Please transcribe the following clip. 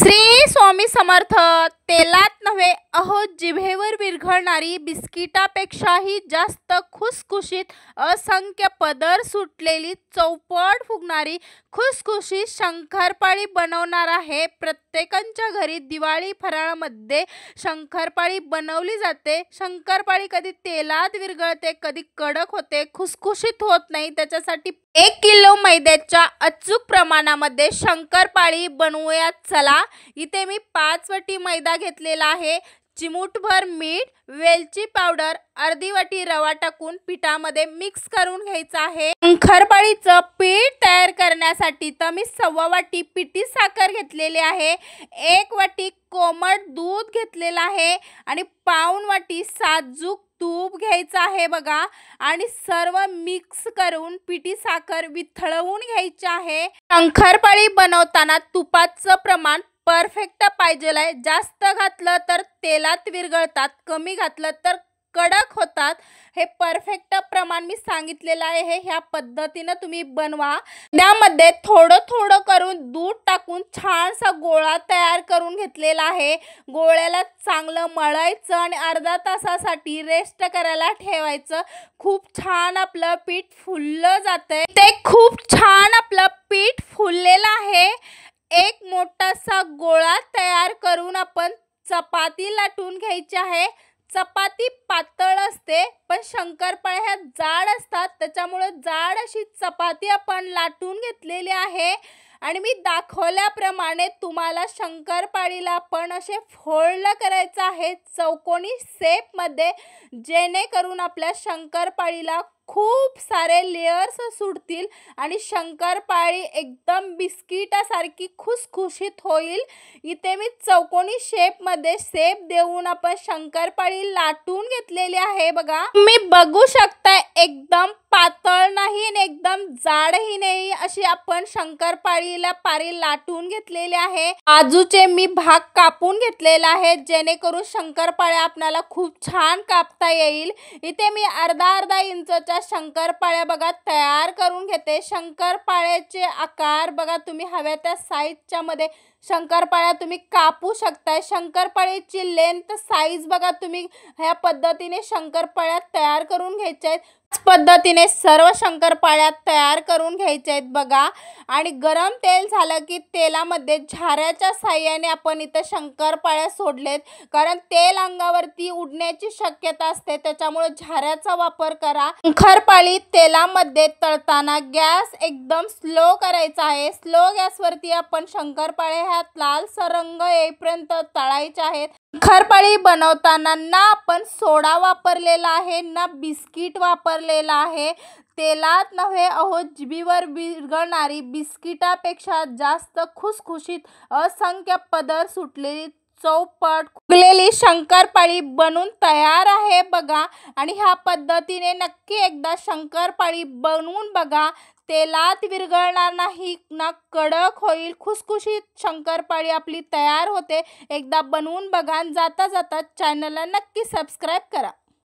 श्री स्वामी समर्थ. तेलात नव्हे अहो जिभेवर विरघळणारी बिस्किटापेक्षाही जास्त खुसखुशीत असंख्य पदर सुटलेली चौपट फुगणारी खुसखुशीत शंकरपाळी बनवणार आहे. प्रत्येकाच्या घरी दिवाळी फराळामध्ये शंकरपाळी बनवली जाते. शंकरपाळी कधी तेलात विरघळते, कधी कडक होते, खुसखुशीत होत नाही. त्याच्यासाठी 1 किलो मैद्याच्या अचूक प्रमाणामध्ये शंकरपाळी बनवूयात. चला, इथे मी 5 वाटी मैदा घेतलेला आहे. चिमूटभर मीठ, वेलची पावडर, अर्धी वाटी रवा टाकून पिठामध्ये मिक्स करून घ्यायचं आहे. शंकरपाळीचं पीठ तयार करण्यासाठी तर मी 1.25 वाटी पिठी साखर घेतलेली आहे. 1 वाटी कोमट दूध घेतलेलं आहे आणि 1.25 वाटी साजूक तूप घ्यायचं आहे बघा. आणि सर्व मिक्स करून पिठी साखर वितळवून घ्यायची आहे. शंकरपाळी बनवताना तुपाचं प्रमाण परफेक्ट पाहिजे आहे. जास्त घातलं तर तेलात विरघळतात, कमी घातलं तर कडक होतात. हे परफेक्ट प्रमाण मी सांगितलेलं आहे. ह्या पद्धतीनं तुम्ही बनवा. त्यामध्ये थोडं थोडं करून दूध टाकून छानसा गोळा तयार करून घेतलेला आहे. गोळ्याला चांगलं मळायचं आणि अर्धा तासासाठी रेस्ट करायला ठेवायचं. खूप छान आपलं पीठ फुललं जातंय. ते खूप छान आपलं पीठ फुललेलं आहे. एक मोठासा गोळा तयार करून आपण चपाती लाटून घ्यायची आहे. चपाती पातळ असते पण शंकरपाळ्या ह्या जाड असतात, त्याच्यामुळे जाड अशी चपाती आपण लाटून घेतलेली आहे. आणि मी दाखवल्याप्रमाणे तुम्हाला शंकरपाळीला पण असे फोल्ड करायचं आहे चौकोनी शेपमध्ये, जेणेकरून आपल्या शंकरपाळीला खूप सारे लेयर्स सुटतील आणि शंकरपाळी एकदम बिस्किटासारखी खुसखुशीत होईल. इथे मी चौकोनी शेपमध्ये शेप देऊन आपण शंकरपाळी लाटून घेतलेली आहे बघा. तुम्ही बघू शकता एकदम पातळ नाही आणि एकदम जाडही नाही अशी आपण शंकरपाळीला पारी लाटून घेतलेली आहे. बाजूचे मी भाग कापून घेतलेला आहे, जेणेकरून शंकरपाळ्या आपल्याला खूप छान कापता येईल. इथे मी अर्धा इंचच्या शंकरपाळ्या बघा तयार करून घेते. शंकरपाळ्याचे आकार बघा, तुम्ही हव्या त्या साईजच्या मध्ये शंकरपाळ्या तुम्ही कापू शकताय. शंकरपाळीची लेंथ साईज बघा, तुम्ही ह्या पद्धतीने शंकरपाळ्या तयार करून घ्यायच्या आहेत. त्याच पद्धतीने सर्व शंकरपाळ्या तयार करून घ्यायच्या आहेत बघा. आणि गरम तेल झालं की तेलामध्ये झाऱ्याच्या साहाय्याने आपण इथं शंकरपाळ्या सोडलेत, कारण तेल अंगावरती उडण्याची शक्यता असते, त्याच्यामुळे झाऱ्याचा वापर करा. शंकरपाळी तेलामध्ये तळताना गॅस एकदम स्लो करायचा आहे. स्लो गॅसवरती आपण शंकरपाळ्या ह्या लालसर रंग येईपर्यंत तळायच्या आहेत. शंकरपाळी बनवताना ना आपण सोडा वापरलेला आहे ना बिस्किट वापरलेला आहे. तेलात नव्हे अहो जिभेवर विरघळणारी बिस्किटापेक्षा जास्त खुसखुशीत असंख्य पदर सुटलेली चौपट फुगलेली शंकरपाळी बनून तयार आहे बघा. आणि ह्या पद्धतीने नक्की एकदा शंकरपाळी बनवून बघा. तेलात विरघळणार नाही ना कडक होईल. खुसखुशीत शंकरपाळी आपली तयार होते. एकदा बनवून बघा. जाता जाता चॅनलला नक्की सबस्क्राईब करा.